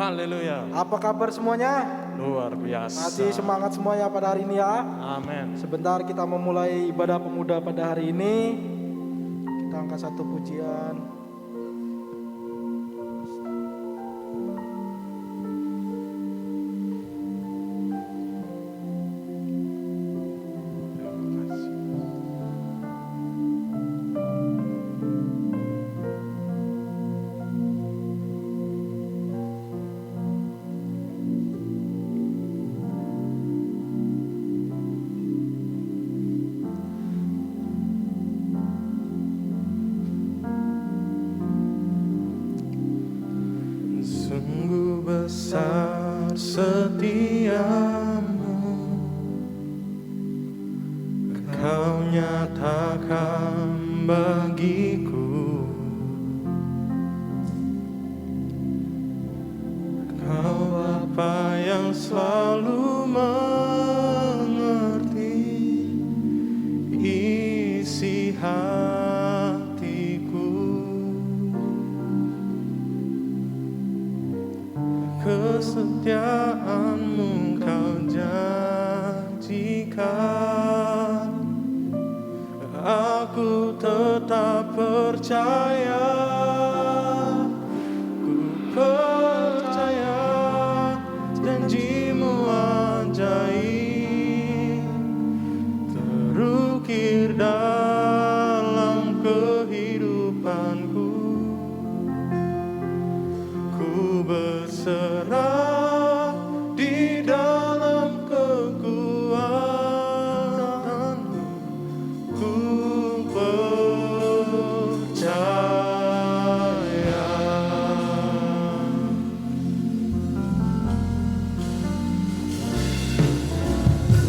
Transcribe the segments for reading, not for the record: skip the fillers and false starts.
Haleluya. Apa kabar semuanya? Luar biasa. Masih semangat semuanya pada hari ini ya. Amin. Sebentar kita memulai ibadah pemuda pada hari ini. Kita angkat satu pujian. Sungguh besar setiamu, Kau nyatakan bagiku. Kau Bapa yang selalu mengerti isi hatiku. Kesetiaanmu Kau janjikan, aku tetap percaya. Ku percaya janjimu ajaib, terukir dalam kehidupanku. Ku berserah di dalam kekuatanmu. Ku percaya.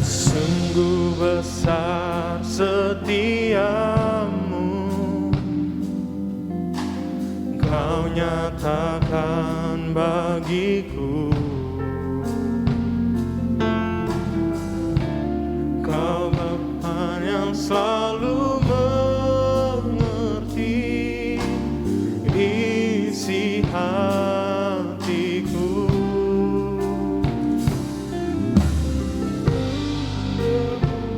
Sungguh besar setiamu, Kau nyatakan bagiku. Kau Bapa yang selalu mengerti isi hatiku.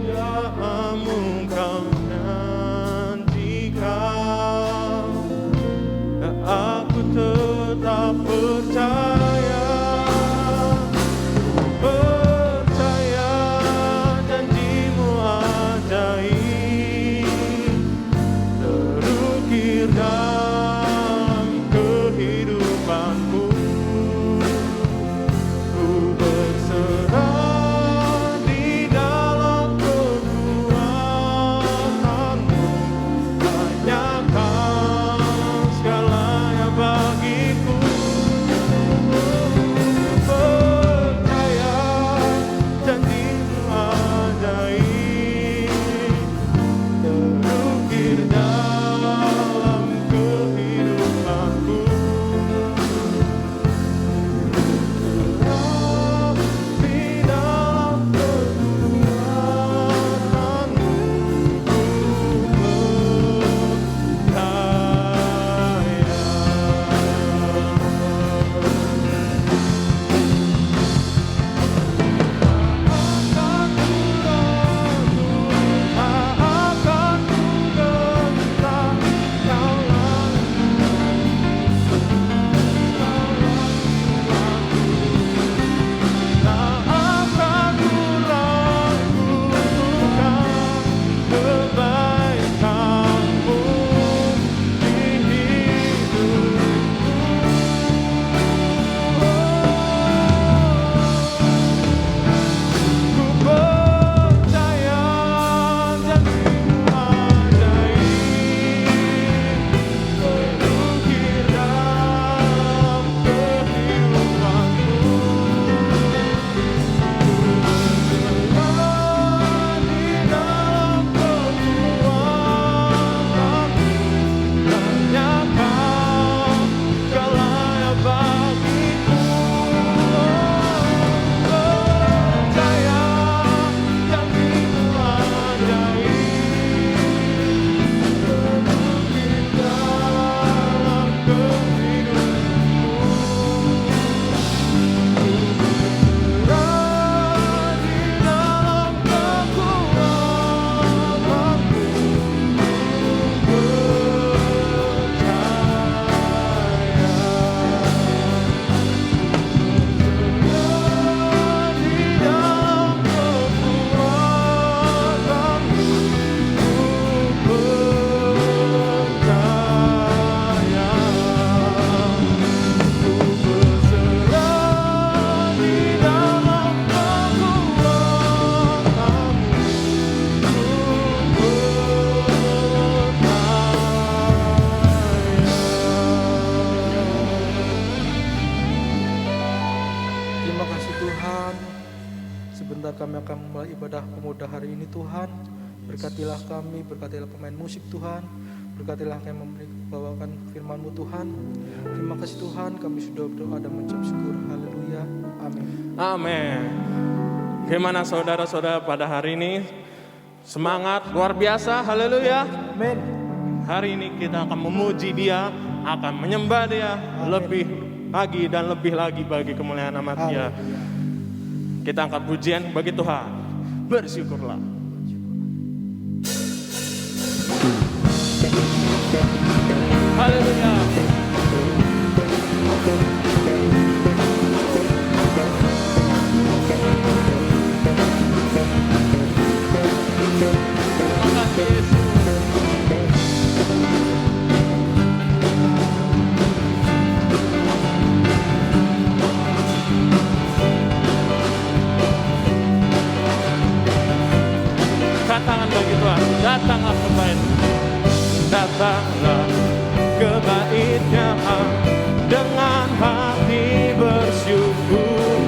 Kemuliaan-Mu Kau Tuhan. Berkatilah kami, berkatilah pemain musik Tuhan. Berkatilah kami membawakan firman-Mu Tuhan. Terima kasih Tuhan, kami sudah berdoa dan mengucap syukur. Haleluya. Amin. Amin. Gimana saudara-saudara pada hari ini? Semangat luar biasa, haleluya. Amin. Hari ini kita akan memuji Dia, akan menyembah Dia lebih lagi dan lebih lagi bagi kemuliaan nama Dia. Kita angkat pujian bagi Tuhan. Bersyukurlah. Haleluya. Terima kasih Yesus. Katakan bagi Tuhan, datanglah ke bait, datanglah ke bait-Nya dengan hati bersyukur,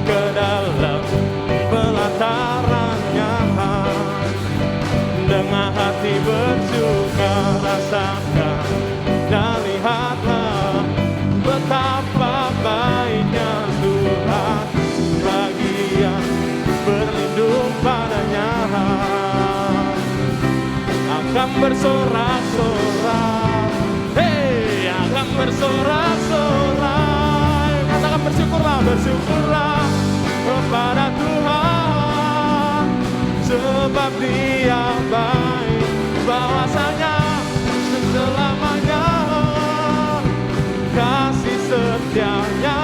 ke dalam pelataran-Nya dengan hati bersuka rasakan dan lihatlah betapa baiknya Tuhan, bahagia berlindung padanya. Akan bersorak-sorak, hei, akan bersorak-sorak. Katakan bersyukurlah, bersyukurlah kepada Tuhan, sebab Dia baik, bahwasanya selamanya kasih setianya.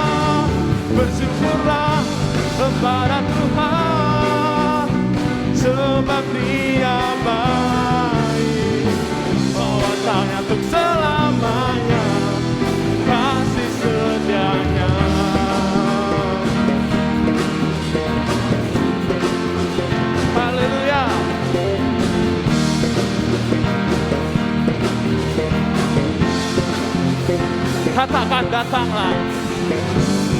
Bersyukurlah kepada Tuhan, sebab Dia baik, bahwasanya untuk selamanya kasih setianya. Haleluya. Katakan datanglah,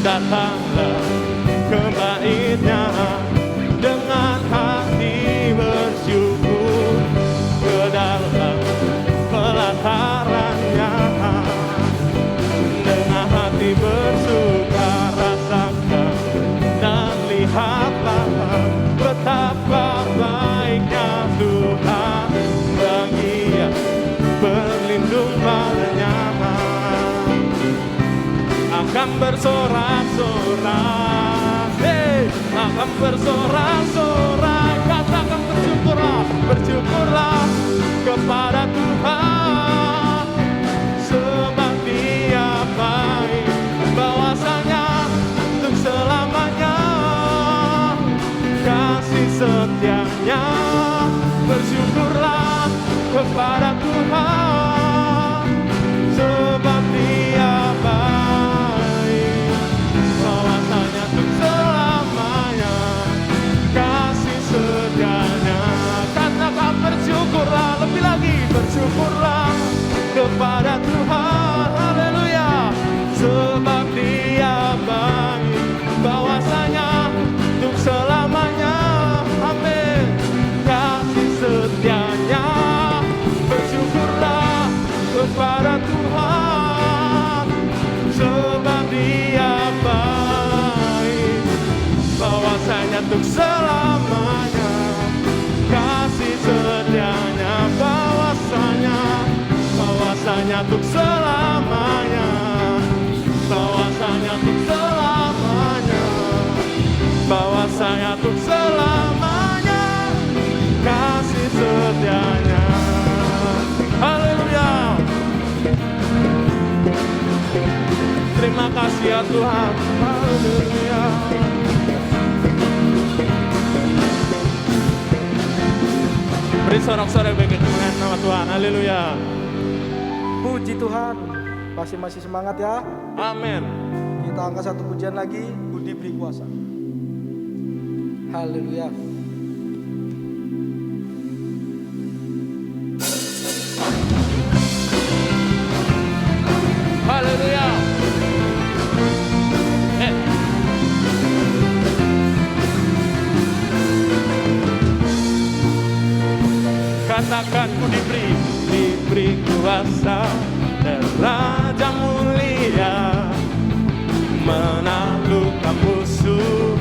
datanglah ke bait-Nya dengan hati bersyukur, ke dalam pelataran-Nya dengan hati bersuka rasakan dan lihatlah betapa baiknya Tuhan, bahagia berlindung padanya. Akan bersorak-sorak, hey, akan bersorak-sorak. Katakan bersyukurlah, bersyukurlah kepada Tuhan, sebab Dia baik, bahwasanya untuk selamanya kasih setianya. Bersyukurlah kepada Tuhan, sebab Dia baik, bahwasanya untuk selamanya kasih setianya. Katakan bersyukurlah, lebih lagi bersyukurlah kepada Tuhan, haleluya, sebab Dia baik, bahwasanya untuk selamanya, amin, kasih setianya. Bersyukurlah kepada Tuhan, sebab Dia baik, bahwasanya untuk selamanya kasih setianya. Bahwasanya untuk selamanya, bahwasanya untuk selamanya, bahwasanya untuk selamanya kasih setianya. Haleluya. Terima kasih ya Tuhan. Haleluya. Beri sorak-sorai bagi kemuliaan nama Tuhan. Haleluya. Puji Tuhan. Masih semangat ya. Amin. Kita angkat satu pujian lagi, Budi beri kuasa. Haleluya. Haleluya. Katakan ku diberi kuasa dan Raja mulia, menaklukkan musuh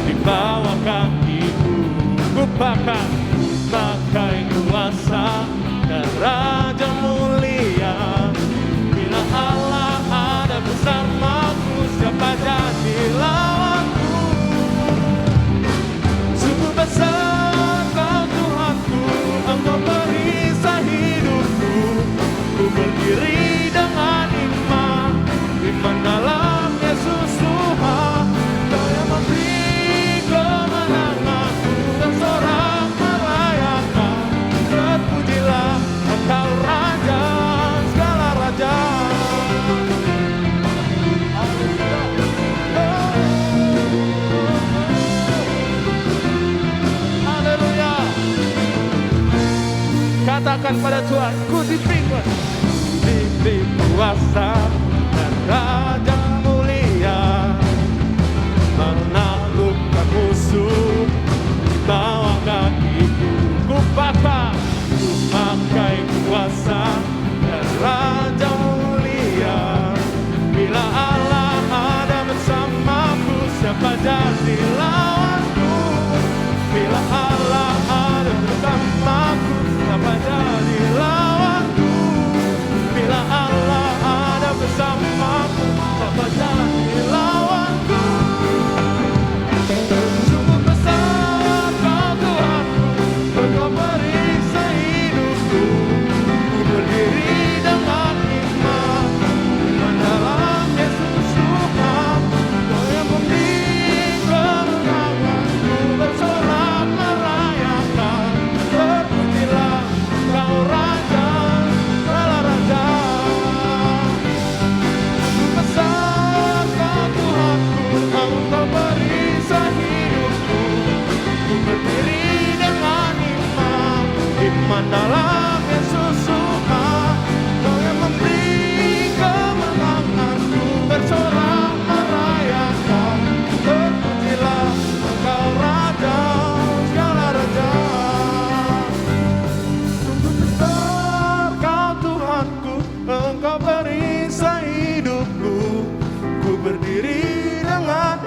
di bawah kakiku. Ku pakai kuasa dan Raja mulia. Bila Allah ada bersamaku, siapa jadi lawanku? Sungguh besar Kau Tuhanku, Engkau perisai hidupku. Ku berdiri dengan iman dalam Yesus Tuhan. Kau yang memberi kemenanganku, dan sorak merayakan. Terpujilah Engkau Raja segala raja. Haleluya. Katakan pada Tuhan, ku diberi kuasa dan Raja mulia, menaklukkan musuh di bawah kakiku. Ku pakai kuasa dan Raja mulia. Bila Allah ada bersamaku, siapa jadi lawanku? Bila Allah ada bersamaku, siapa jadi lawanku? Bila Allah ada bersamaku, siapa jadi lawanku? Sungguh besar Kau Tuhanku, Engkau perisai hidupku. Ku berdiri dengan iman dalam Yesus Tuhan. Kau yang memberi kemenanganku, bersorak merayakan. Terpujilah Kau Raja segala raja. Besar Kau Tuhanku, Engkau perisai hidupku. Ku berdiri dengan iman dalam Yesus Tuhan. Kau yang memberi kemenanganku, bersorak merayakan. Terpujilah Engkau Raja segala raja. Sungguh besar Kau Tuhanku, Engkau perisai hidupku. Ku berdiri dengan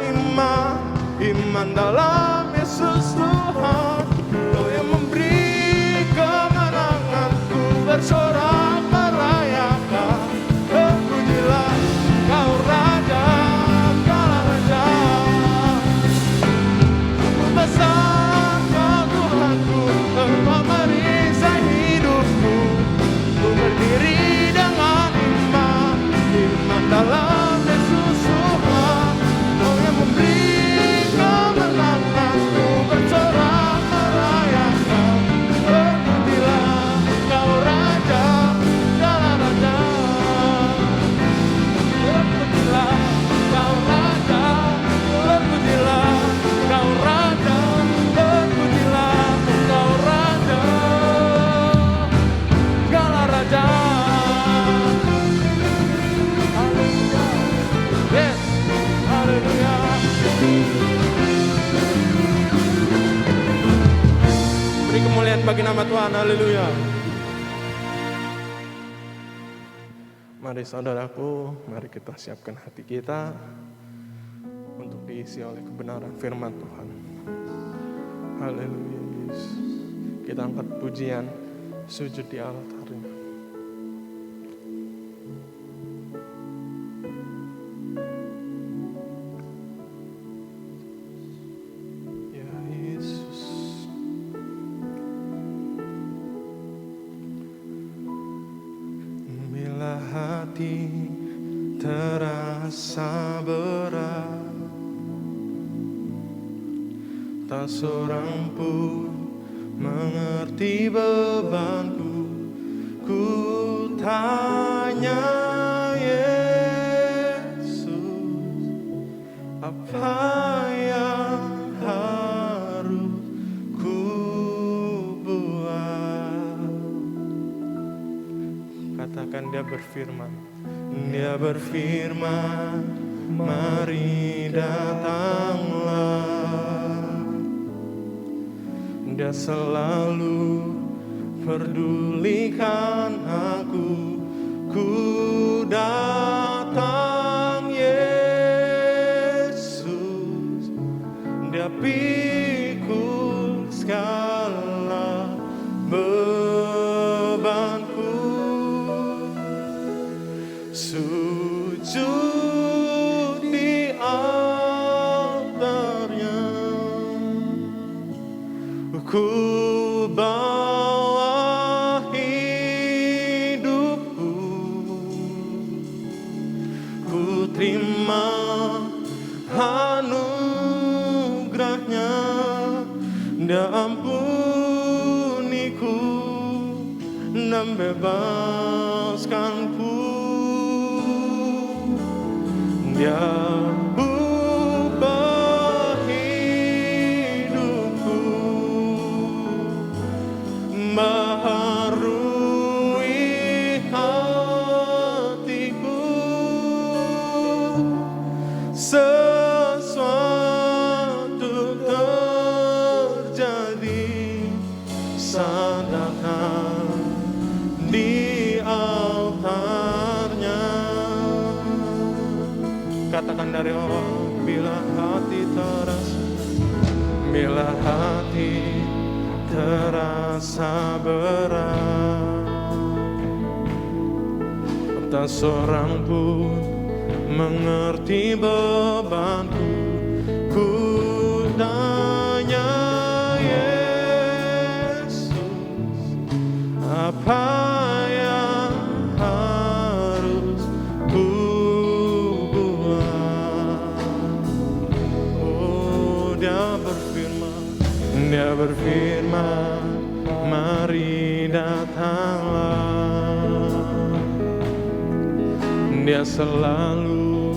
iman dalam Yesus Tuhan. Kau yang memberi kemenanganku, bersorak merayakan. Terpujilah Kau Raja segala raja. Sungguh besar Kau Tuhanku, Engkau perisai hidupku. Ku berdiri dengan iman dalam Yesus Tuhan. Kau yang memberi kemenanganku, bersorak merayakan. Terpujilah Kau Raja segala raja. Terpujilah Kau Raja, terpujilah Kau Raja, terpujilah Kau Raja segala raja. Haleluya. Yes. Haleluya. Beri kemuliaan bagi nama Tuhan. Haleluya. Mari saudaraku, mari kita siapkan hati kita untuk diisi oleh kebenaran firman Tuhan. Haleluya Yesus. Kita angkat pujian, sujud di altar ini. Ya Yesus. Bila hati terasa berat, tak seorang pun mengerti bebanku. Ku tanya Yesus, apa yang harus ku buat? Katakan Dia berfirman. Dia berfirman, mari datanglah. Dia selalu pedulikan aku. Ku datang Yesus, Dia pikul segala bebanku. Sujud di altarnya, ku bawa hidupku, ku terima anugerahnya. Dia ampuniku dan bebaskanku. Dia ubah hidupku, baharui hatiku. Sesuatu terjadi saat datang di altarnya. Katakan dari awal, bila hati terasa, bila hati terasa berat, tak seorang pun mengerti bebanku. Ku tanya Yesus, apa yang harus ku buat? Oh, Dia berfirman, mari datanglah. Dia selalu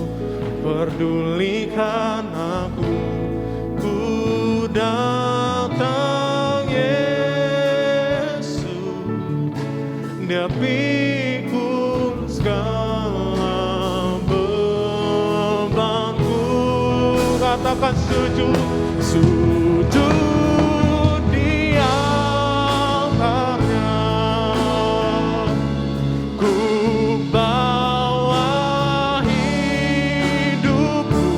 pedulikan aku. Ku datang Yesus, Dia pikul segala bebanku. Katakan sujud di altarnya, ku bawa hidupku,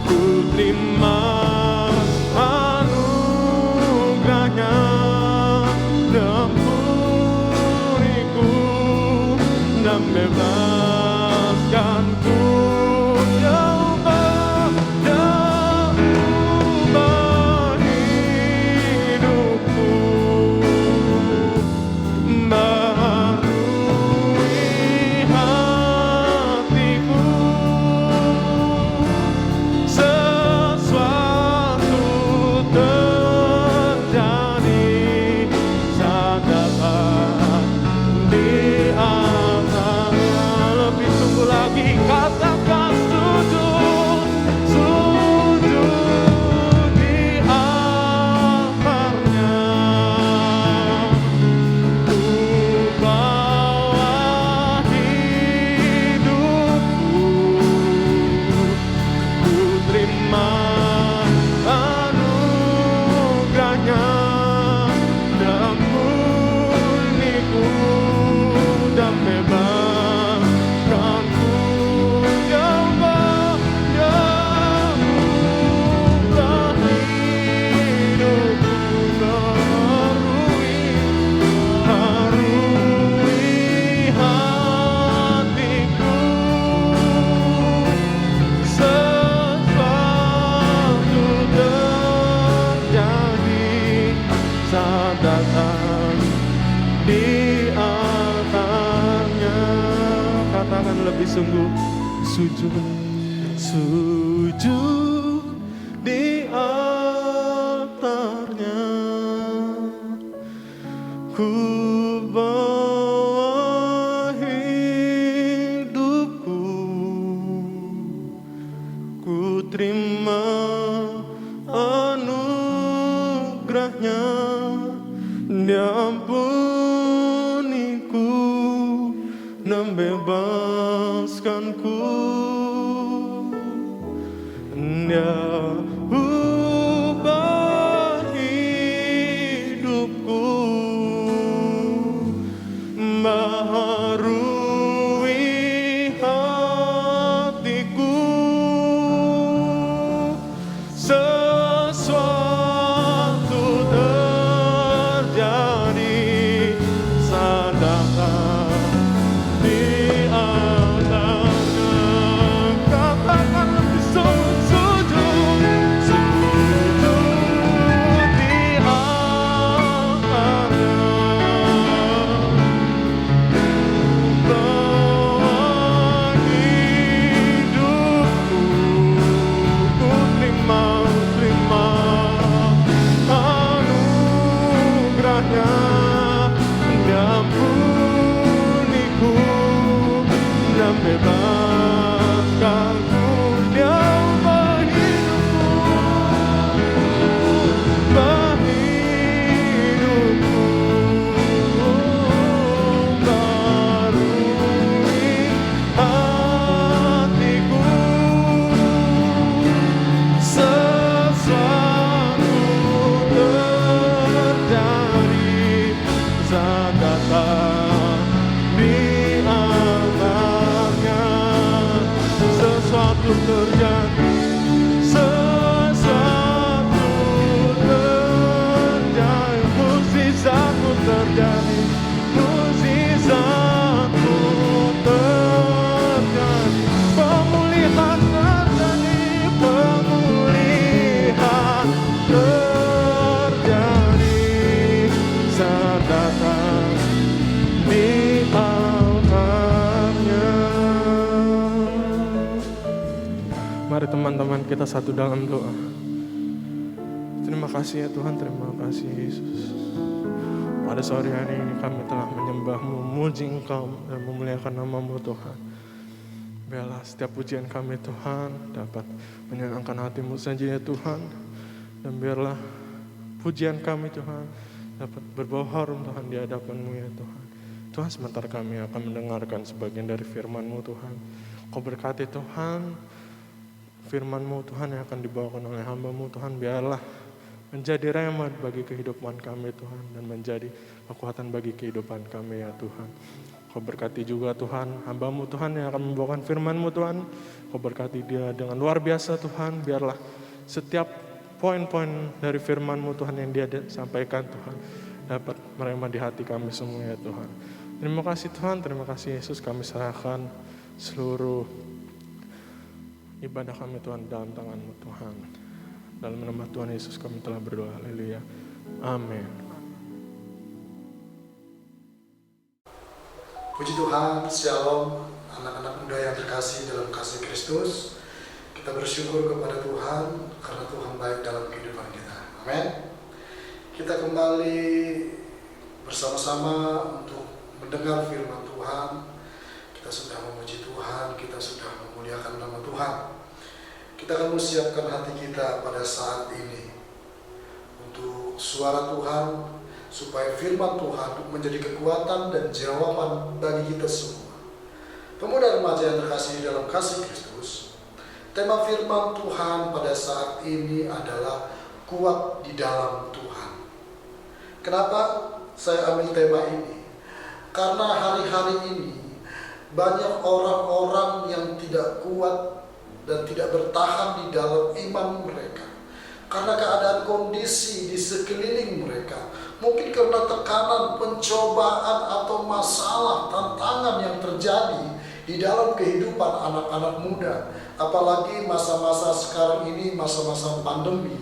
ku terima anugerahnya. Dan ampuniku dan bebaskanku. Lebih sungguh sujud di altarnya, ku bawa hidupku, ku terima anugerahnya. Dia ampuniku dan bebaskanku. Dia ubah hidupku, mengampuniku dan bebaskanku, Dia ubah hidupku, barui hatiku. Sesuatu terjadi saat datang di amarnya. Sesuatu terjadi, sesuatu terjadi, mukjizatmu terjadi, mukjizatmu terjadi, pemulihan terjadi, pemulihan terjadi saat datang di altarnya. Mari teman-teman kita satu dalam doa. Terima kasih ya Tuhan, terima kasih Yesus. Pada sore hari ini kami telah menyembah-Mu, memuji Engkau dan memuliakan nama-Mu Tuhan. Biarlah setiap pujian kami Tuhan dapat menyenangkan hati-Mu saja ya Tuhan. Dan biarlah pujian kami Tuhan dapat berbau harum Tuhan di hadapan-Mu ya Tuhan. Tuhan, sebentar kami akan mendengarkan sebagian dari firman-Mu Tuhan. Kau berkati Tuhan, firman-Mu Tuhan yang akan dibawakan oleh hamba-Mu Tuhan, biarlah menjadi rahmat bagi kehidupan kami Tuhan, dan menjadi kekuatan bagi kehidupan kami ya Tuhan. Kau berkati juga Tuhan hamba-Mu Tuhan yang akan membawakan firman-Mu Tuhan. Kau berkati dia dengan luar biasa Tuhan. Biarlah setiap poin-poin dari firman-Mu Tuhan yang dia sampaikan Tuhan dapat merema di hati kami semua ya Tuhan. Terima kasih Tuhan, terima kasih Yesus. Kami serahkan seluruh ibadah kami Tuhan dalam tangan-Mu Tuhan. Dalam nama Tuhan Yesus kami telah berdoa. Haleluya. Amin. Puji Tuhan, Shalom, anak-anak muda yang terkasih dalam kasih Kristus. Kita bersyukur kepada Tuhan karena Tuhan baik dalam kehidupan kita. Amin. Kita kembali bersama-sama untuk mendengar firman Tuhan. Kita sudah memuji Tuhan, kita sudah memuliakan nama Tuhan. Kita akan mempersiapkan hati kita pada saat ini untuk suara Tuhan, supaya firman Tuhan menjadi kekuatan dan jawaban bagi kita semua. Pemuda remaja yang terkasih dalam kasih Kristus, tema firman Tuhan pada saat ini adalah kuat di dalam Tuhan. Kenapa saya ambil tema ini? Karena hari-hari ini banyak orang-orang yang tidak kuat dan tidak bertahan di dalam iman mereka karena keadaan kondisi di sekeliling mereka. Mungkin karena tekanan, pencobaan, atau masalah, tantangan yang terjadi di dalam kehidupan anak-anak muda. Apalagi masa-masa sekarang ini, masa-masa pandemi.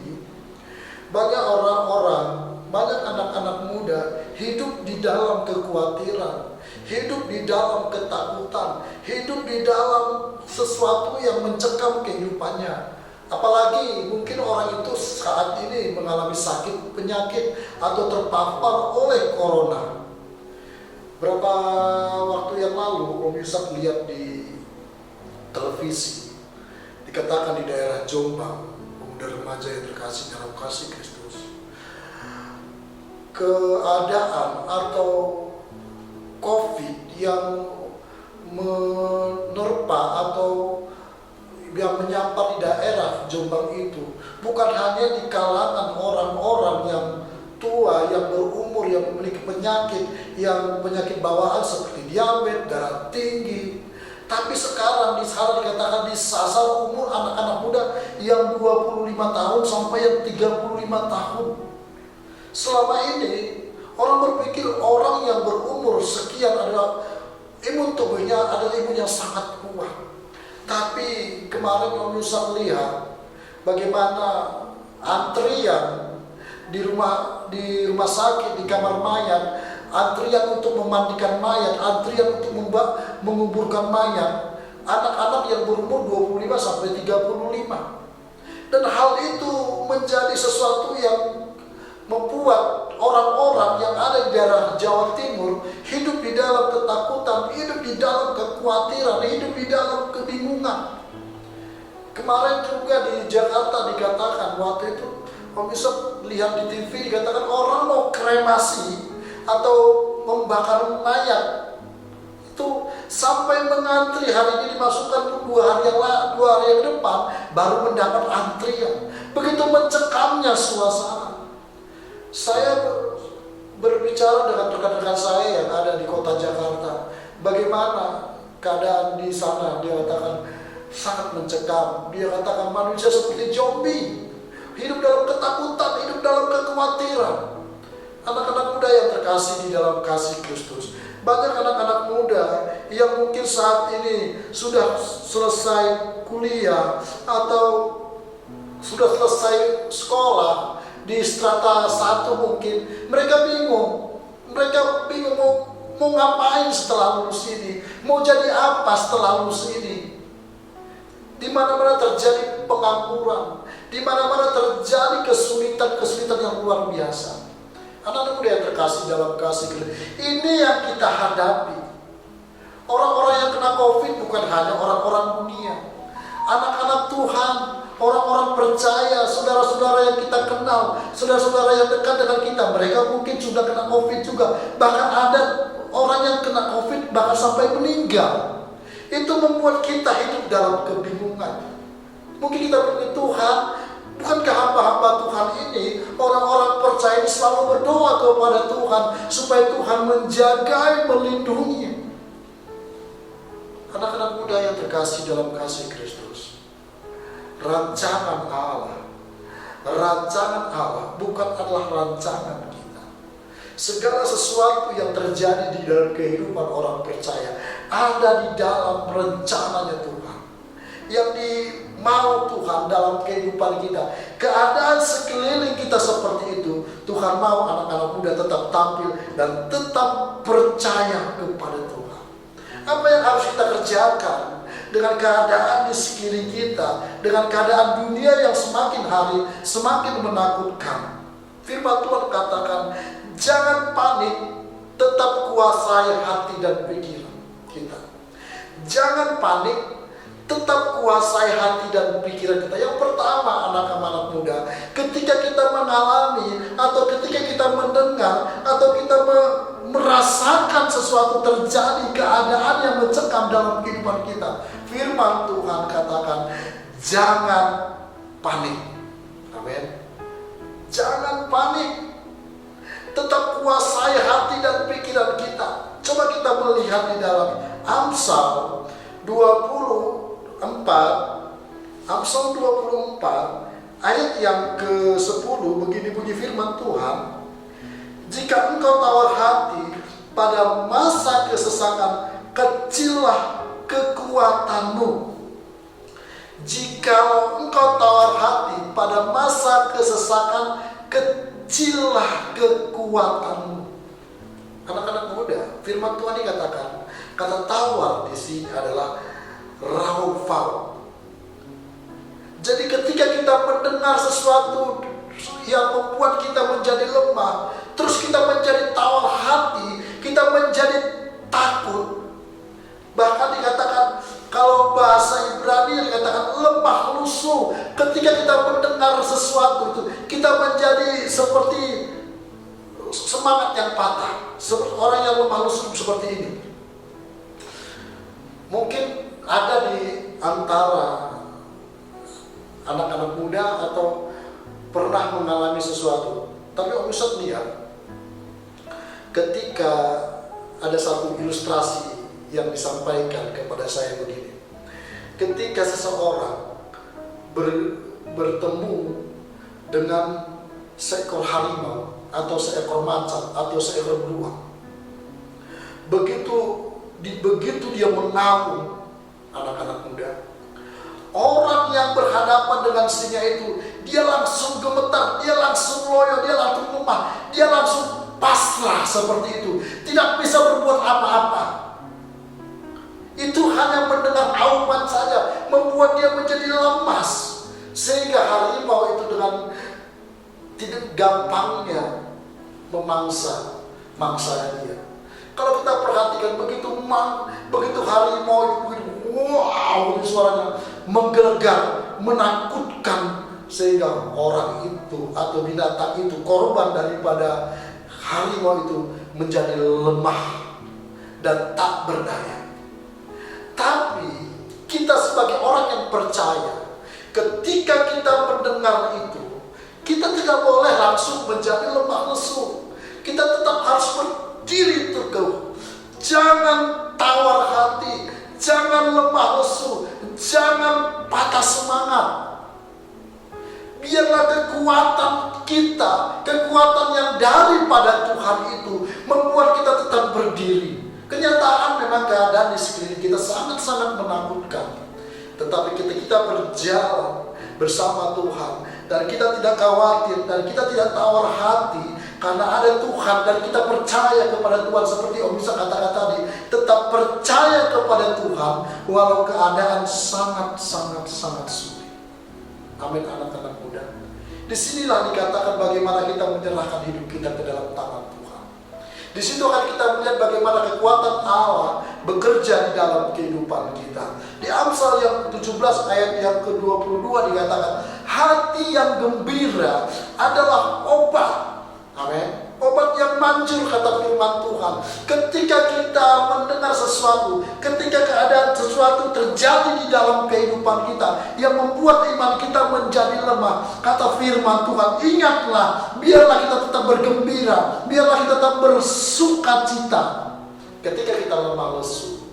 Banyak orang-orang, banyak anak-anak muda hidup di dalam kekhawatiran, hidup di dalam ketakutan, hidup di dalam sesuatu yang mencekam kehidupannya. Apalagi mungkin orang itu saat ini mengalami sakit, penyakit, atau terpapar oleh corona. Berapa waktu yang lalu Om Yusak lihat di televisi, dikatakan di daerah Jombang, pemuda remaja yang terkasih dalam kasih Kristus, keadaan atau COVID yang menerpa atau yang menyambar di daerah Jombang itu bukan hanya di kalangan orang-orang yang tua, yang berumur, yang memiliki penyakit, yang penyakit bawaan seperti diabetes, darah tinggi, tapi sekarang di sana dikatakan disasar umur anak-anak muda yang 25 tahun sampai yang 35 tahun. Selama ini orang berpikir orang yang berumur sekian adalah imun tubuhnya adalah imun yang sangat kuat. Tapi kemarin Om Yusak lihat bagaimana antrian di rumah sakit, di kamar mayat, antrian untuk memandikan mayat, antrian untuk menguburkan mayat, anak-anak yang berumur 25 sampai 35. Dan hal itu menjadi sesuatu yang membuat orang-orang yang daerah Jawa Timur hidup di dalam ketakutan, hidup di dalam kekhawatiran, hidup di dalam kebingungan. Kemarin juga di Jakarta dikatakan, waktu itu Om bisa lihat di TV dikatakan orang mau kremasi atau membakar mayat itu sampai mengantri, hari ini dimasukkan dua hari yang depan baru mendapat antrian. Begitu mencekamnya suasana. Saya berbicara dengan rekan-rekan saya yang ada di kota Jakarta, bagaimana keadaan di sana. Dia katakan sangat mencekam. Dia katakan manusia seperti zombie, hidup dalam ketakutan, hidup dalam kekhawatiran. Anak-anak muda yang terkasih di dalam kasih Kristus, banyak anak-anak muda yang mungkin saat ini sudah selesai kuliah atau sudah selesai sekolah di strata 1 mungkin. Mereka bingung mau ngapain setelah lulus ini, mau jadi apa setelah lulus ini. Di mana-mana terjadi pengangguran, di mana-mana terjadi kesulitan yang luar biasa. Anak-anak muda yang terkasih dalam kasih Kristus, ini yang kita hadapi. Orang-orang yang kena COVID bukan hanya orang-orang dunia, anak-anak Tuhan, orang-orang percaya, saudara-saudara yang kita kenal, saudara-saudara yang dekat dengan kita, mereka mungkin sudah kena COVID juga. Bahkan ada orang yang kena COVID bahkan sampai meninggal. Itu membuat kita hidup dalam kebingungan. Mungkin kita berkata, Tuhan, bukankah hamba-hamba Tuhan ini, orang-orang percaya ini selalu berdoa kepada Tuhan supaya Tuhan menjaga, melindungi. Anak-anak muda yang terkasih dalam kasih Kristus, rancangan Allah bukan adalah rancangan kita. Segala sesuatu yang terjadi di dalam kehidupan orang percaya ada di dalam rencananya Tuhan, yang mau Tuhan dalam kehidupan kita. Keadaan sekeliling kita seperti itu, Tuhan mau anak-anak muda tetap tampil dan tetap percaya kepada Tuhan. Apa yang harus kita kerjakan dengan keadaan di sekeliling kita, dengan keadaan dunia yang semakin hari semakin menakutkan? Firman Tuhan katakan, jangan panik, tetap kuasai hati dan pikiran kita. Jangan panik, tetap kuasai hati dan pikiran kita. Yang pertama, anak-anak muda, ketika kita mengalami atau ketika kita mendengar atau kita merasakan sesuatu terjadi, keadaan yang mencekam dalam kehidupan kita, firman Tuhan katakan, jangan panik. Amin. Jangan panik, tetap kuasai hati dan pikiran kita. Coba kita melihat di dalam Amsal 24 ayat yang ke-10, begini bunyi firman Tuhan, jika engkau tawar hati pada masa kesesakan, kecillah kekuatanmu. Jika engkau tawar hati pada masa kesesakan, kecillah kekuatanmu. Anak-anak muda, firman Tuhan dikatakan, kata tawar di sini adalah raufau. Jadi ketika kita mendengar sesuatu yang membuat kita menjadi lemah, terus kita menjadi tawar hati, kita menjadi takut. Bahkan dikatakan, kalau bahasa Ibrani dikatakan lemah lusuh. Ketika kita mendengar sesuatu itu, kita menjadi seperti semangat yang patah, seperti orang yang lemah lusuh seperti ini. Mungkin ada di antara anak-anak muda atau pernah mengalami sesuatu. Tapi Om Yusuf lihat, ketika ada satu ilustrasi yang disampaikan kepada saya begini. Ketika seseorang bertemu dengan seekor harimau atau seekor macan atau seekor beruang, begitu dia mengaum, anak-anak muda, orang yang berhadapan dengan singa itu, dia langsung gemetar, dia langsung loyo, dia langsung lemah, dia langsung pasrah seperti itu, tidak bisa berbuat apa-apa. Itu hanya mendengar auman saja membuat dia menjadi lemas, sehingga harimau itu dengan tidak gampangnya memangsa mangsanya dia. Kalau kita perhatikan begitu harimau itu, wow, itu suaranya menggelegar, menakutkan, sehingga orang itu atau binatang itu, korban daripada harimau itu menjadi lemah dan tak berdaya. Tapi kita sebagai orang yang percaya, ketika kita mendengar itu, kita tidak boleh langsung menjadi lemah lesu. Kita tetap harus berdiri teguh. Jangan tawar hati, jangan lemah lesu, jangan patah semangat. Biarlah kekuatan kita, kekuatan yang daripada Tuhan itu membuat kita tetap berdiri. Kenyataan memang keadaan di sekeliling kita sangat-sangat menakutkan. Tetapi ketika kita berjalan bersama Tuhan, dan kita tidak khawatir, dan kita tidak tawar hati, karena ada Tuhan, dan kita percaya kepada Tuhan. Seperti Om Isa katakan tadi, tetap percaya kepada Tuhan walau keadaan sangat-sangat sulit. Amin, anak-anak muda. Disinilah dikatakan bagaimana kita menyerahkan hidup kita ke dalam tangan Tuhan. Di situ akan kita melihat bagaimana kekuatan Allah bekerja di dalam kehidupan kita. Di Amsal yang 17 ayat yang ke-22 dikatakan, hati yang gembira adalah obat. Amin. Obat yang manjur, kata firman Tuhan. Ketika kita mendengar sesuatu, ketika keadaan sesuatu terjadi di dalam kehidupan kita yang membuat iman kita menjadi lemah, kata firman Tuhan, ingatlah, biarlah kita tetap bergembira, biarlah kita tetap bersuka cita. Ketika kita lemah lesu,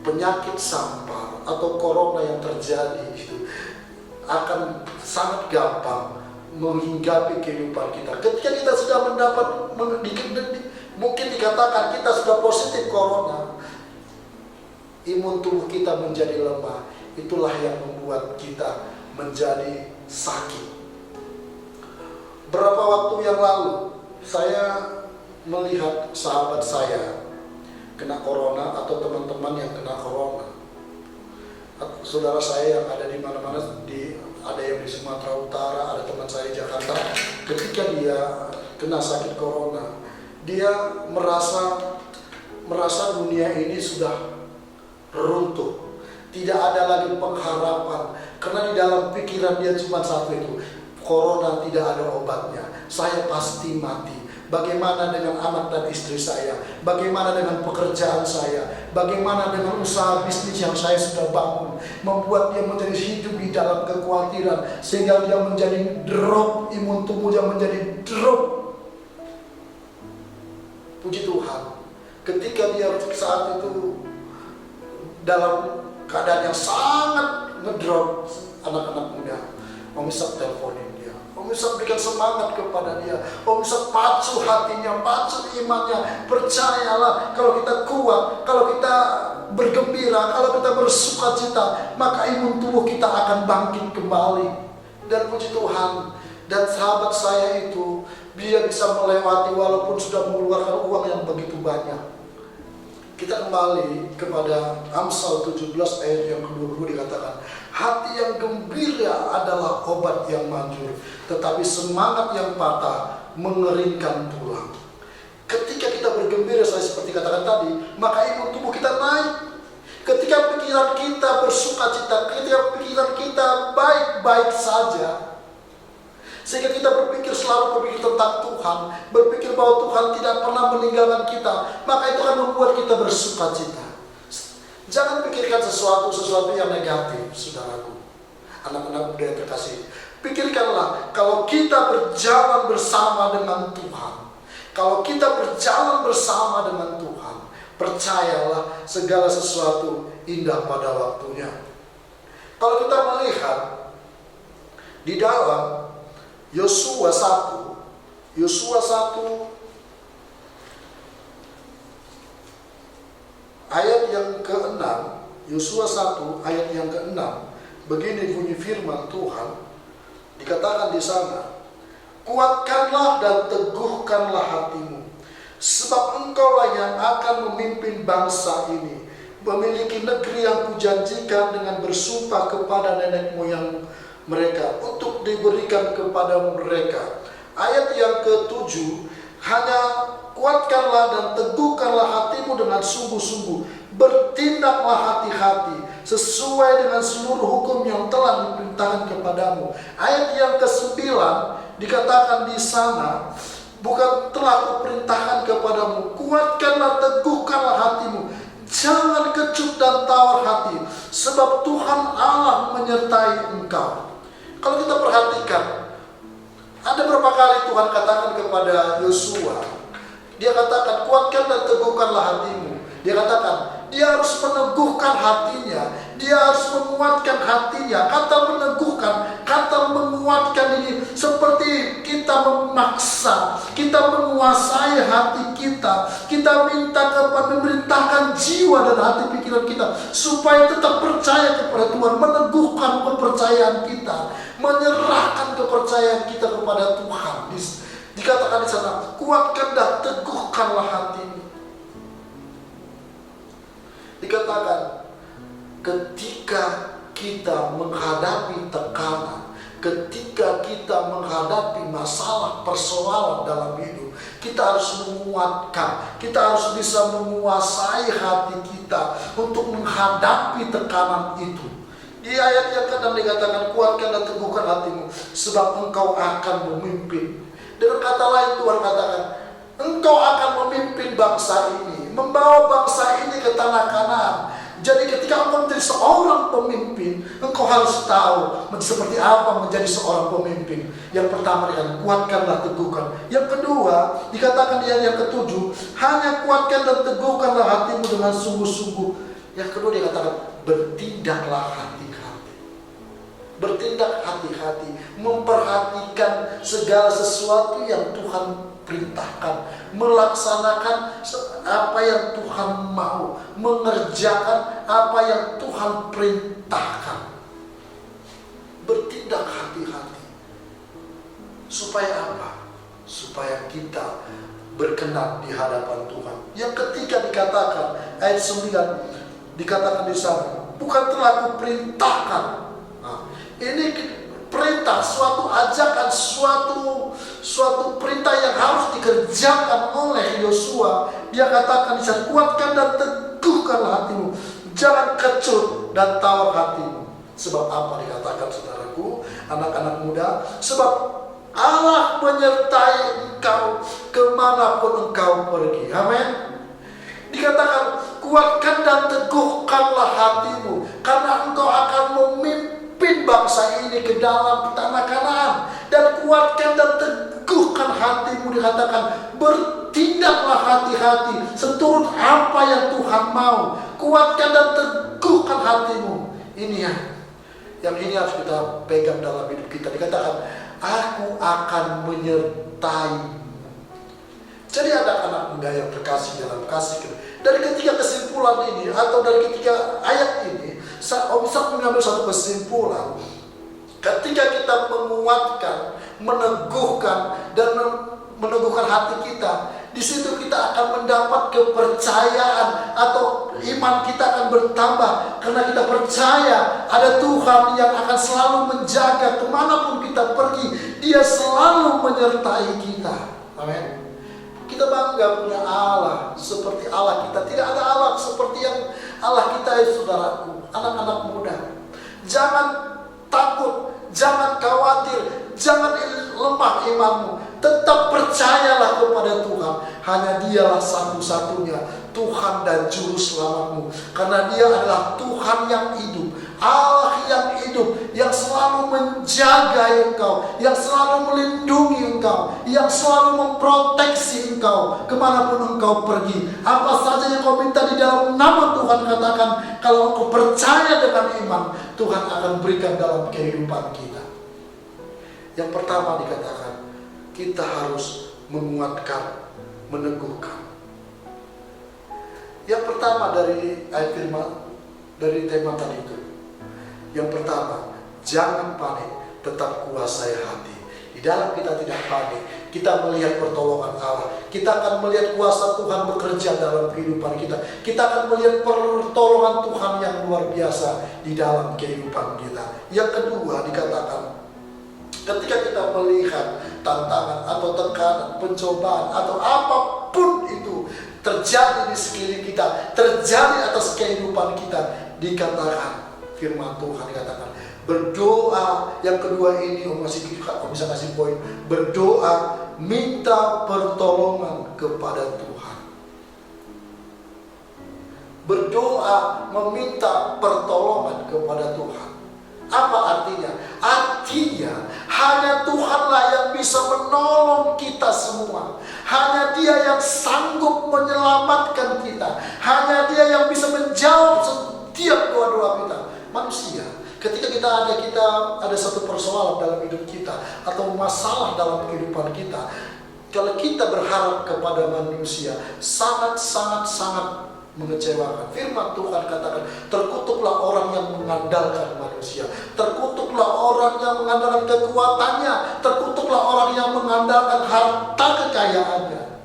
penyakit sampar atau corona yang terjadi itu akan sangat gampang menghinggapi kehidupan kita. Ketika kita sudah mendapat, mungkin dikatakan kita sudah positif corona, imun tubuh kita menjadi lemah. Itulah yang membuat kita menjadi sakit. Berapa waktu yang lalu saya melihat sahabat saya kena corona, atau teman-teman yang kena corona. Saudara saya yang ada di mana-mana, ada yang di Sumatera Utara, ada teman saya di Jakarta. Ketika dia kena sakit corona, dia merasa dunia ini sudah runtuh, tidak ada lagi pengharapan, karena di dalam pikiran dia cuma satu itu, corona tidak ada obatnya, saya pasti mati. Bagaimana dengan anak dan istri saya? Bagaimana dengan pekerjaan saya? Bagaimana dengan usaha bisnis yang saya sudah bangun? Membuat dia menjadi hidup di dalam kekhawatiran, sehingga dia menjadi drop, imun tubuhnya menjadi drop. Puji Tuhan, ketika dia saat itu dalam keadaan yang sangat ngedrop, anak-anak muda, Om Isa teleponin dia. Om Isa berikan semangat kepada dia. Om Isa pacu hatinya, pacu imannya. Percayalah, kalau kita kuat, kalau kita bergembira, kalau kita bersuka cita, maka imun tubuh kita akan bangkit kembali. Dan puji Tuhan, dan sahabat saya itu, dia bisa melewati walaupun sudah mengeluarkan uang yang begitu banyak. Kita kembali kepada Amsal 17 ayat yang ke-22 dikatakan, hati yang gembira adalah obat yang manjur, tetapi semangat yang patah mengeringkan tulang. Ketika kita bergembira, saya seperti katakan tadi, maka imun tubuh kita naik. Ketika pikiran kita bersuka cita, ketika pikiran kita baik-baik saja, sehingga kita selalu berpikir tentang Tuhan, berpikir bahwa Tuhan tidak pernah meninggalkan kita, maka itu akan membuat kita bersuka cita. Jangan pikirkan sesuatu yang negatif, saudaraku, anak-anak muda yang terkasih. Pikirkanlah, kalau kita berjalan bersama dengan Tuhan, kalau kita berjalan bersama dengan Tuhan, percayalah segala sesuatu indah pada waktunya. Kalau kita melihat di dalam Yosua 1 ayat yang ke-6, Yosua 1 ayat yang ke-6, begini bunyi firman Tuhan, dikatakan di sana, kuatkanlah dan teguhkanlah hatimu, sebab engkaulah yang akan memimpin bangsa ini, memiliki negeri yang kujanjikan dengan bersumpah kepada nenek moyang mereka, untuk diberikan kepada mereka. Ayat yang ke-7, Hanya kuatkanlah dan teguhkanlah hatimu dengan sungguh-sungguh. Bertindaklah hati-hati sesuai dengan seluruh hukum yang telah diperintahkan kepadamu. Ayat yang ke-9 dikatakan di sana, bukan telah kuperintahkan kepadamu, kuatkanlah, teguhkanlah hatimu, jangan kecut dan tawar hati, sebab Tuhan Allah menyertai engkau. Kalau kita perhatikan, ada berapa kali Tuhan katakan kepada Yosua, dia katakan kuatkan dan teguhkanlah hatimu. Dia katakan dia harus meneguhkan hatinya, dia harus menguatkan hatinya. Kata meneguhkan, kata menguatkan ini seperti kita memaksa, kita menguasai hati kita. Kita minta kepada, memerintahkan jiwa dan hati pikiran kita supaya tetap percaya kepada Tuhan, meneguhkan kepercayaan kita, menyerahkan kepercayaan kita kepada Tuhan. Dikatakan di sana, kuatkan dan teguhkanlah hatimu. Dikatakan ketika kita menghadapi tekanan, ketika kita menghadapi masalah persoalan dalam hidup, kita harus menguatkan, kita harus bisa menguasai hati kita untuk menghadapi tekanan itu. Di ayat yang ke-6 dikatakan kuatkan dan teguhkan hatimu, sebab engkau akan memimpin. Dengan kata lain Tuhan katakan, engkau akan memimpin bangsa ini, membawa bangsa ini ke tanah Kanaan. Jadi ketika engkau menjadi seorang pemimpin, engkau harus tahu seperti apa menjadi seorang pemimpin. Yang pertama dikatakan kuatkanlah, teguhkan. Yang kedua dikatakan di ayat yang ke-7, hanya kuatkan dan teguhkanlah hatimu dengan sungguh-sungguh. Yang kedua dikatakan bertindaklah hati-hati. Bertindak hati-hati, memperhatikan segala sesuatu yang Tuhan perintahkan, melaksanakan apa yang Tuhan mau, mengerjakan apa yang Tuhan perintahkan. Bertindak hati-hati. Supaya apa? Supaya kita berkenan di hadapan Tuhan. Yang ketiga dikatakan, ayat 9 dikatakan di sana, bukan telah kuperintahkan. Nah, ini perintah, suatu ajakan, suatu perintah yang harus dikerjakan oleh Yosua. Dia katakan di sana, kuatkan dan teguhkanlah hatimu, jangan kecut dan tawar hatimu. Sebab apa dikatakan saudaraku, anak-anak muda? Sebab Allah menyertai engkau kemanapun engkau pergi. Amin. Dikatakan kuatkan dan teguhkanlah hatimu, karena engkau akan memimpin bangsa ini ke dalam tanah Kanaan. Dan kuatkan dan teguhkan hatimu, dikatakan bertindaklah hati-hati seturut apa yang Tuhan mau. Kuatkan dan teguhkan hatimu. Ini yang ini harus kita pegang dalam hidup kita. Dikatakan aku akan menyertai. Jadi ada anak muda yang terkasih dalam kasih. Dari ketiga kesimpulan ini, atau dari ketiga ayat ini, Om Ishak mengambil satu kesimpulan. Ketika kita menguatkan, meneguhkan, dan meneguhkan hati kita, di situ kita akan mendapat kepercayaan, atau iman kita akan bertambah. Karena kita percaya ada Tuhan yang akan selalu menjaga kemanapun kita pergi. Dia selalu menyertai kita. Amin. Kita bangga punya Allah seperti Allah kita. Tidak ada Allah seperti yang Allah kita, ya saudaraku, anak-anak muda. Jangan takut, jangan khawatir, jangan lemah imanmu. Tetap percayalah kepada Tuhan. Hanya Dialah satu-satunya Tuhan dan Juru Selamatmu. Karena Dia adalah Tuhan yang hidup, Allah yang hidup, yang selalu menjaga engkau, yang selalu melindungi engkau, yang selalu memproteksi engkau kemanapun engkau pergi. Apa saja yang kau minta di dalam nama Tuhan, katakan, kalau engkau percaya dengan iman, Tuhan akan berikan dalam kehidupan kita. Yang pertama dikatakan, kita harus menguatkan, meneguhkan. Yang pertama dari ayat firman, dari tema tadi itu, yang pertama, jangan panik, tetap kuasai hati. Di dalam kita tidak panik, kita melihat pertolongan Allah. Kita akan melihat kuasa Tuhan bekerja dalam kehidupan kita. Kita akan melihat pertolongan Tuhan yang luar biasa di dalam kehidupan kita. Yang kedua dikatakan, ketika kita melihat tantangan atau tekanan, pencobaan atau apapun itu terjadi di sekeliling kita, terjadi atas kehidupan kita, dikatakan firman Tuhan dikatakan berdoa. Yang kedua ini Om bisa kasih poin, berdoa minta pertolongan kepada Tuhan. Berdoa meminta pertolongan kepada Tuhan. Apa artinya? Artinya hanya Tuhanlah yang bisa menolong kita semua. Hanya Dia yang sanggup menyelamatkan kita. Hanya Dia yang bisa menjawab setiap doa-doa kita. Manusia, ketika kita ada satu persoalan dalam hidup kita atau masalah dalam kehidupan kita, kalau kita berharap kepada manusia, sangat mengecewakan. Firman Tuhan katakan, terkutuklah orang yang mengandalkan manusia, terkutuklah orang yang mengandalkan kekuatannya, terkutuklah orang yang mengandalkan harta kekayaannya.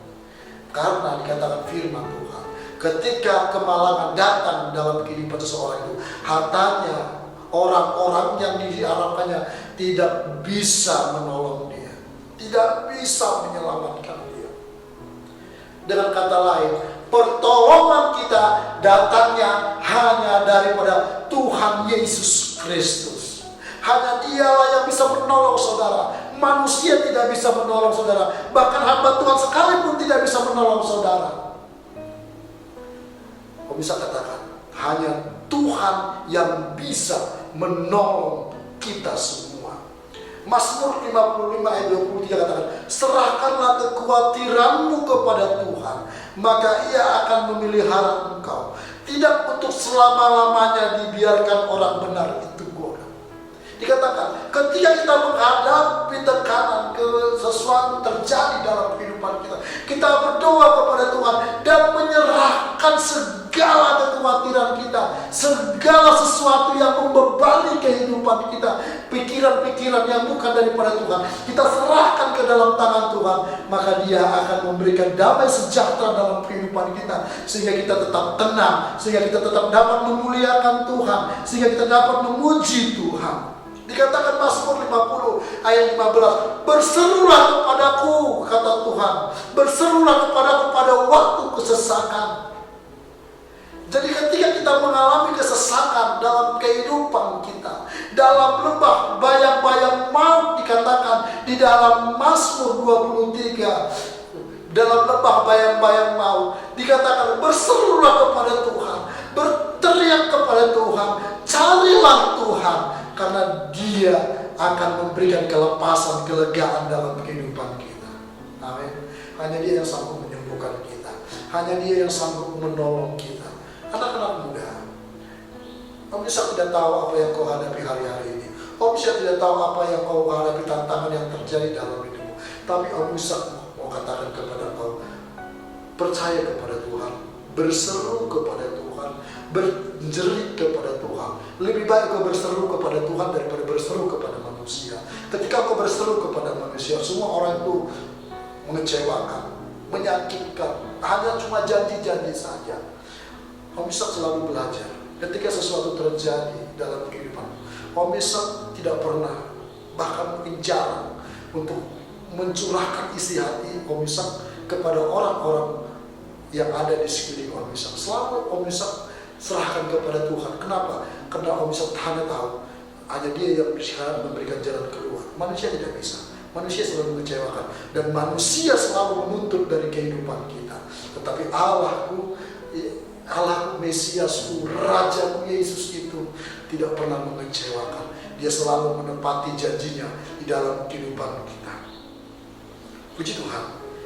Karena dikatakan firman Tuhan, ketika kemalangan datang dalam kehidupan seseorang itu, hartanya, orang-orang yang diharapkannya tidak bisa menolong dia, tidak bisa menyelamatkan dia. Dengan kata lain, pertolongan kita datangnya hanya daripada Tuhan Yesus Kristus. Hanya Dialah yang bisa menolong saudara. Manusia tidak bisa menolong saudara. Bahkan hamba Tuhan sekalipun tidak bisa menolong saudara. Kau bisa katakan, hanya Tuhan yang bisa menolong kita semua. Mazmur 55 ayat 23 katakan, serahkanlah kekhawatiranmu kepada Tuhan, maka Ia akan memelihara engkau. Tidak untuk selama-lamanya dibiarkan orang benar itu goda. Dikatakan, ketika kita menghadapi tekanan, sesuatu terjadi dalam kehidupan kita, kita berdoa kepada Tuhan dan menyerahkan segala kekhawatiran kita, segala sesuatu yang membebani kehidupan kita, pikiran-pikiran yang bukan daripada Tuhan, kita serahkan ke dalam tangan Tuhan, maka Dia akan memberikan damai sejahtera dalam kehidupan kita, sehingga kita tetap tenang, sehingga kita tetap dapat memuliakan Tuhan, sehingga kita dapat memuji Tuhan. Dikatakan Mazmur 50 ayat 15, berserulah kepadaku, kata Tuhan, berserulah kepadaku pada waktu kesesakan. Jadi ketika kita mengalami kesesakan dalam kehidupan kita, dalam lembah bayang-bayang maut, dikatakan di dalam Mazmur 23, dalam lembah bayang-bayang maut, dikatakan berserulah kepada Tuhan, berteriak kepada Tuhan, carilah Tuhan, karena Dia akan memberikan kelepasan, kelegaan dalam kehidupan kita. Amin. Hanya Dia yang sanggup menyembuhkan kita, hanya Dia yang sanggup menolong kita. Anak-anak muda, Om bisa tidak tahu apa yang kau hadapi hari-hari ini. Om bisa tidak tahu apa yang kau hadapi, tantangan yang terjadi dalam hidupmu. Tapi Om bisa mau katakan kepada kau, percaya kepada Tuhan, berseru kepada Tuhan, berjerit kepada Tuhan. Lebih baik kau berseru kepada Tuhan daripada berseru kepada manusia. Ketika kau berseru kepada manusia, semua orang itu mengecewakan, menyakitkan, hanya cuma janji-janji saja. Om Ishak selalu belajar ketika sesuatu terjadi dalam kehidupan. Om Ishak tidak pernah, bahkan mungkin jarang, untuk mencurahkan isi hati Om Ishak kepada orang-orang yang ada di sekeliling Om Ishak. Selalu Om Ishak serahkan kepada Tuhan. Kenapa? Karena Om Ishak hanya tahu, hanya Dia yang bisa memberikan jalan keluar. Manusia tidak bisa. Manusia selalu mengecewakan, dan manusia selalu menuntut dari kehidupan kita. Tetapi Allahku, Mesiasku, Rajaku Yesus itu tidak pernah mengecewakan. Dia selalu menepati janjinya di dalam kehidupan kita. Puji Tuhan.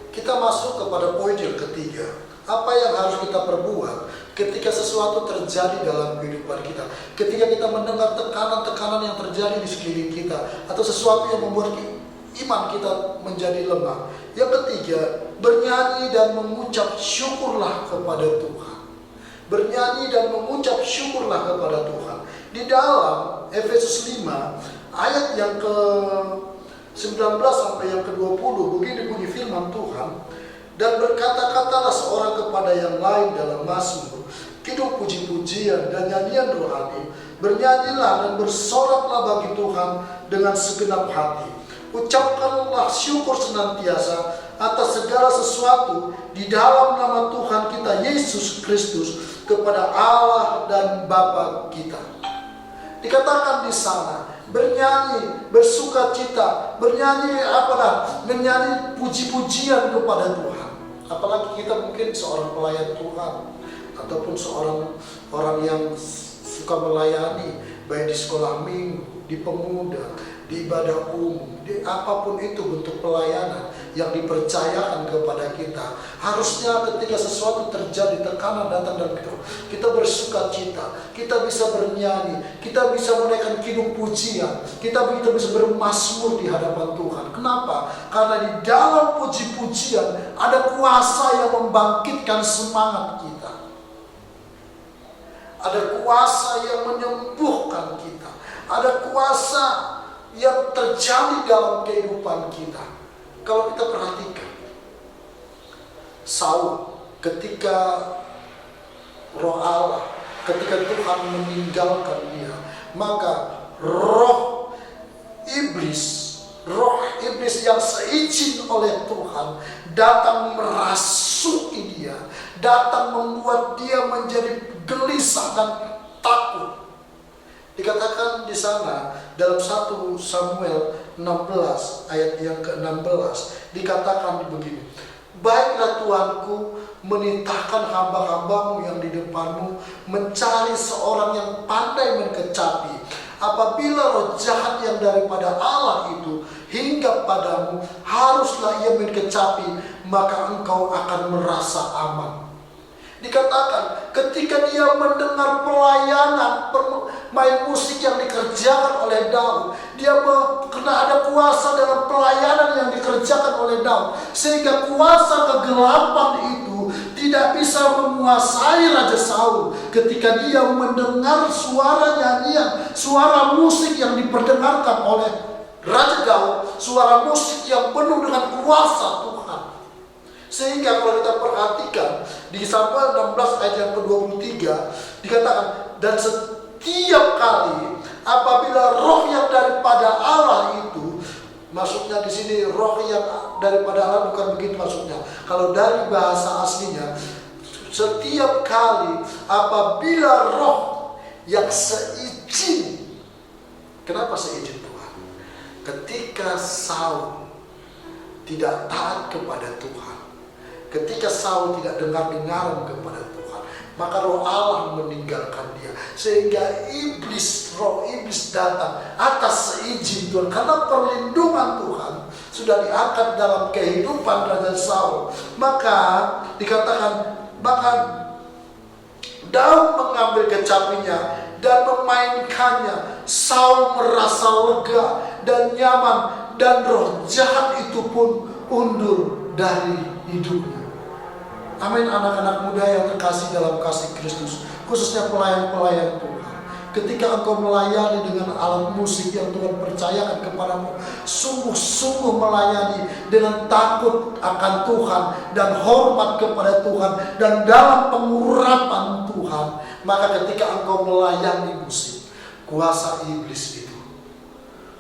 Kita masuk kepada poin yang ketiga. Apa yang harus kita perbuat ketika sesuatu terjadi dalam kehidupan kita? Ketika kita mendengar tekanan-tekanan yang terjadi di sekeliling kita, atau sesuatu yang membuat iman kita menjadi lemah. Yang ketiga, bernyanyi dan mengucap syukurlah kepada Tuhan. Bernyanyi dan mengucap syukurlah kepada Tuhan. Di dalam Efesus 5 ayat yang ke-19 sampai yang ke-20, begini bunyi firman Tuhan. Dan berkata-katalah seorang kepada yang lain dalam mazmur, kidung puji-pujian dan nyanyian rohani. Bernyanyilah dan bersoraklah bagi Tuhan dengan segenap hati. Ucapkanlah syukur senantiasa atas segala sesuatu di dalam nama Tuhan kita Yesus Kristus kepada Allah dan Bapa kita. Dikatakan di sana, bernyanyi, bersukacita, menyanyi puji-pujian kepada Tuhan. Apalagi kita mungkin seorang pelayan Tuhan ataupun seorang orang yang suka melayani, baik di sekolah minggu, di pemuda, di ibadah umum, di apapun itu bentuk pelayanan yang dipercayakan kepada kita. Harusnya ketika sesuatu terjadi, tekanan datang dan kita bersuka cita, kita bisa bernyanyi, kita bisa menaikkan kidung pujian, kita bisa bermazmur di hadapan Tuhan. Kenapa? Karena di dalam puji-pujian ada kuasa yang membangkitkan semangat kita. Ada kuasa yang menyembuhkan kita. Ada kuasa yang terjadi dalam kehidupan kita. Kalau kita perhatikan, Saul ketika roh Allah, ketika Tuhan meninggalkan dia, maka roh iblis yang seizin oleh Tuhan datang merasuki dia, datang membuat dia menjadi gelisah dan takut. Dikatakan di sana dalam 1 Samuel 16 ayat yang ke-16 dikatakan begini, baiklah Tuanku menitahkan hamba-hambamu yang di depanmu mencari seorang yang pandai mengecapi. Apabila roh jahat yang daripada Allah itu hingga padamu, haruslah ia mengecapi, maka engkau akan merasa aman. Dikatakan ketika dia mendengar pelayanan main musik yang dikerjakan oleh Daud, dia karena ada kuasa dalam pelayanan yang dikerjakan oleh Daud, sehingga kuasa kegelapan itu tidak bisa menguasai Raja Saul. Ketika dia mendengar suara nyanyian, suara musik yang diperdengarkan oleh Raja Daud, suara musik yang penuh dengan kuasa Tuhan. Sehingga kalau kita perhatikan di Samuel 16 ayat yang ke-23 dikatakan, dan setiap kali apabila roh yang daripada Allah itu, maksudnya di sini roh yang daripada Allah bukan begitu maksudnya. Kalau dari bahasa aslinya, setiap kali apabila roh yang seizin, kenapa seizin Tuhan? Ketika Saul tidak taat kepada Tuhan, ketika Saul tidak dengar-dengaran kepada Tuhan, maka roh Allah meninggalkan dia. Sehingga roh iblis datang atas seizin Tuhan. Karena perlindungan Tuhan sudah diangkat dalam kehidupan Raja Saul. Maka dikatakan, maka Daud mengambil kecapinya dan memainkannya. Saul merasa lega dan nyaman, dan roh jahat itu pun undur dari hidupnya. Amin, anak-anak muda yang terkasih dalam kasih Kristus, khususnya pelayan-pelayan Tuhan. Ketika engkau melayani dengan alat musik yang Tuhan percayakan kepadamu, sungguh-sungguh melayani dengan takut akan Tuhan dan hormat kepada Tuhan dan dalam pengurapan Tuhan, maka ketika engkau melayani musik, kuasa iblis itu,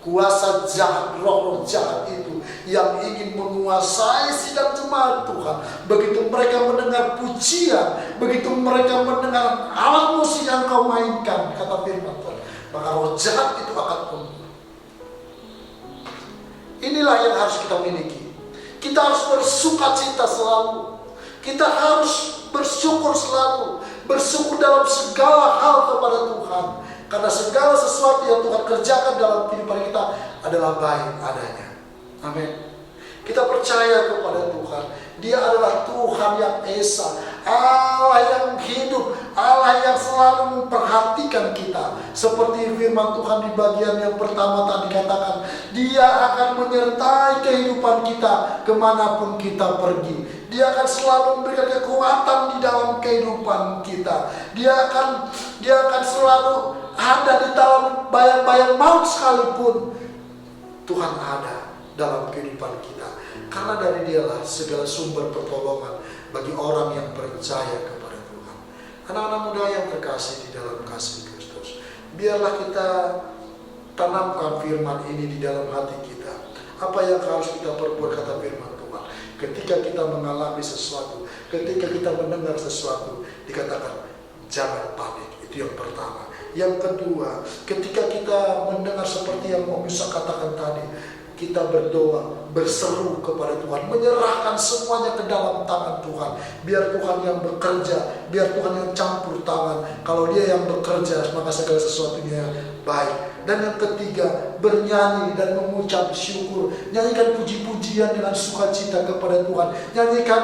kuasa jahat, roh jahat itu yang ingin menguasai sidang jemaat Tuhan, begitu mereka mendengar pujian, begitu mereka mendengar alat musik yang kau mainkan, kata firman Tuhan, maka roh jahat itu akan mundur. Inilah yang harus kita miliki. Kita harus bersukacita selalu. Kita harus bersyukur selalu, bersyukur dalam segala hal kepada Tuhan. Karena segala sesuatu yang Tuhan kerjakan dalam kehidupan kita adalah baik adanya. Amin. Kita percaya kepada Tuhan. Dia adalah Tuhan yang esa, Allah yang hidup, Allah yang selalu memperhatikan kita. Seperti firman Tuhan di bagian yang pertama tadi katakan, Dia akan menyertai kehidupan kita kemanapun kita pergi. Dia akan selalu memberikan kekuatan di dalam kehidupan kita. Dia akan selalu ada di dalam bayang-bayang maut sekalipun. Tuhan ada dalam kehidupan kita. Karena dari Dialah segala sumber pertolongan bagi orang yang percaya kepada Tuhan. Anak-anak muda yang terkasih di dalam kasih Kristus, biarlah kita tanamkan firman ini di dalam hati kita. Apa yang harus kita perbuat, kata firman Tuhan? Ketika kita mengalami sesuatu, ketika kita mendengar sesuatu, dikatakan jangan panik. Itu yang pertama. Yang kedua, ketika kita mendengar seperti yang Om Yusak katakan tadi, kita berdoa, berseru kepada Tuhan, menyerahkan semuanya ke dalam tangan Tuhan. Biar Tuhan yang bekerja, biar Tuhan yang campur tangan. Kalau Dia yang bekerja, maka segala sesuatunya baik. Dan yang ketiga, bernyanyi dan mengucap syukur. Nyanyikan puji-pujian dengan sukacita kepada Tuhan. Nyanyikan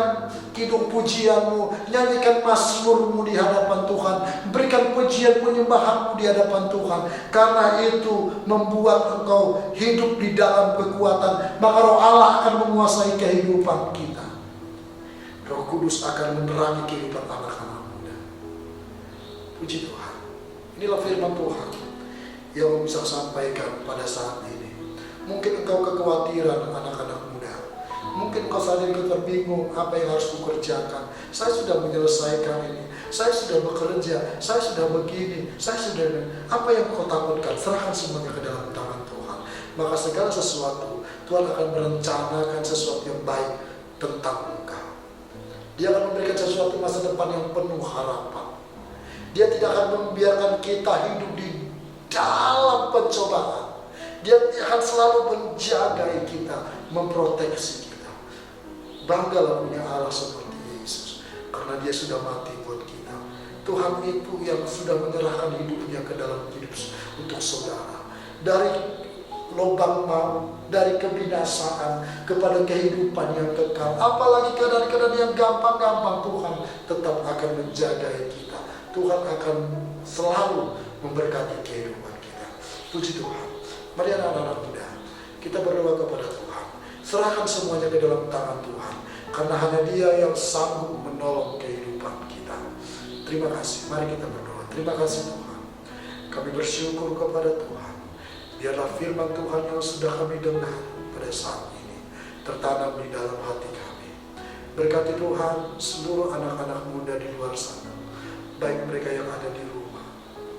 kidung pujianmu, nyanyikan mazmurmu di hadapan Tuhan. Berikan pujian penyembahanmu di hadapan Tuhan. Karena itu membuat engkau hidup di dalam kekuatan. Maka Roh Allah akan menguasai kehidupan kita. Roh Kudus akan menerangi kehidupan anak-anak muda. Puji Tuhan. Inilah firman Tuhan yang bisa sampaikan pada saat ini. Mungkin engkau kekhawatiran anak-anak muda. Mungkin engkau saat ini terbingung apa yang harus kukerjakan. Saya sudah menyelesaikan ini. Saya sudah bekerja. Saya sudah begini. Saya sudah. Apa yang kau takutkan? Serahkan semuanya ke dalam tangan Tuhan. Maka segala sesuatu Tuhan akan merencanakan sesuatu yang baik tentang engkau. Dia akan memberikan sesuatu masa depan yang penuh harapan. Dia tidak akan membiarkan kita hidup di dalam pencobaan. Dia akan selalu menjaga kita, memproteksi kita. Banggalah punya Allah seperti Yesus, karena Dia sudah mati buat kita. Tuhan itu yang sudah menyerahkan hidupnya ke dalam hidup untuk saudara. Dari lubang maut, dari kebinasaan kepada kehidupan yang kekal. Apalagi keadaan-keadaan yang gampang-gampang, Tuhan tetap akan menjaga kita. Tuhan akan selalu memberkati kehidupan kita. Puji Tuhan. Mari anak-anak muda, kita berdoa kepada Tuhan. Serahkan semuanya ke dalam tangan Tuhan. Karena hanya Dia yang sanggup menolong kehidupan kita. Terima kasih. Mari kita berdoa. Terima kasih Tuhan. Kami bersyukur kepada Tuhan. Biarlah firman Tuhan yang sudah kami dengar pada saat ini tertanam di dalam hati kami. Berkati Tuhan seluruh anak-anak muda di luar sana. Baik mereka yang ada di rumah,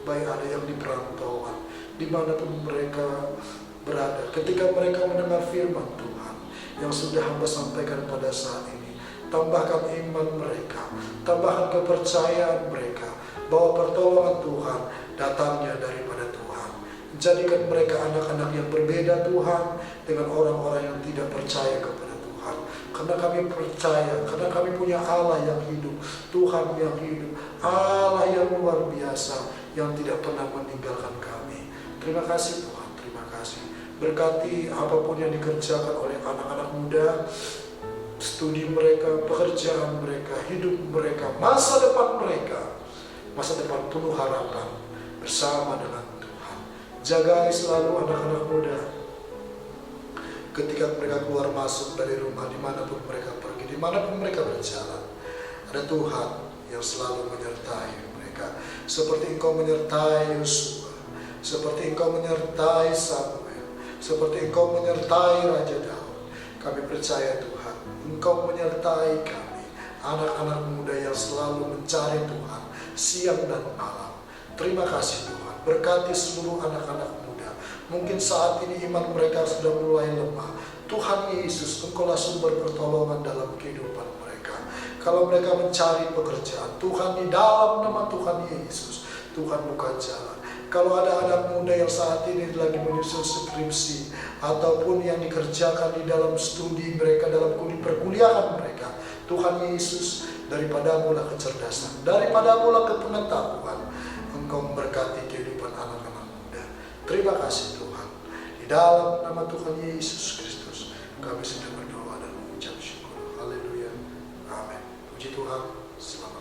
baik ada yang di perantauan, dimanapun mereka berada. Ketika mereka mendengar firman Tuhan yang sudah hamba sampaikan pada saat ini, tambahkan iman mereka, tambahkan kepercayaan mereka bahwa pertolongan Tuhan datangnya daripada Tuhan. Jadikan mereka anak-anak yang berbeda Tuhan dengan orang-orang yang tidak percaya kepada Tuhan. Karena kami percaya, karena kami punya Allah yang hidup, Tuhan yang hidup, Allah yang luar biasa, yang tidak pernah meninggalkan kami. Terima kasih Tuhan, terima kasih. Berkati apapun yang dikerjakan oleh anak-anak muda, studi mereka, pekerjaan mereka, hidup mereka, masa depan mereka, masa depan penuh harapan bersama dengan Tuhan. Jagai selalu anak-anak muda ketika mereka keluar masuk dari rumah, dimanapun mereka pergi, dimanapun mereka berjalan. Ada Tuhan yang selalu menyertai mereka, seperti Engkau menyertai Yosua, seperti Engkau menyertai Samuel, seperti Engkau menyertai Raja Daud. Kami percaya Tuhan, Engkau menyertai kami, anak-anak muda yang selalu mencari Tuhan siang dan malam. Terima kasih Tuhan, berkati seluruh anak-anak muda. Mungkin saat ini iman mereka sudah mulai lemah. Tuhan Yesus, Engkaulah sumber pertolongan dalam kehidupan mereka. Kalau mereka mencari pekerjaan, Tuhan di dalam nama Tuhan Yesus, Tuhan buka jalan. Kalau ada anak muda yang saat ini lagi menyusun skripsi ataupun yang dikerjakan di dalam studi mereka, dalam perkuliahan mereka, Tuhan Yesus, daripadamu lah kecerdasan, daripadamu lah kepengetahuan. Engkau memberkati kehidupan anak-anak muda. Terima kasih Tuhan. Di dalam nama Tuhan Yesus Kristus, kami sudah berdoa dan mengucap syukur. Haleluya. Amin. Puji Tuhan. Selamat.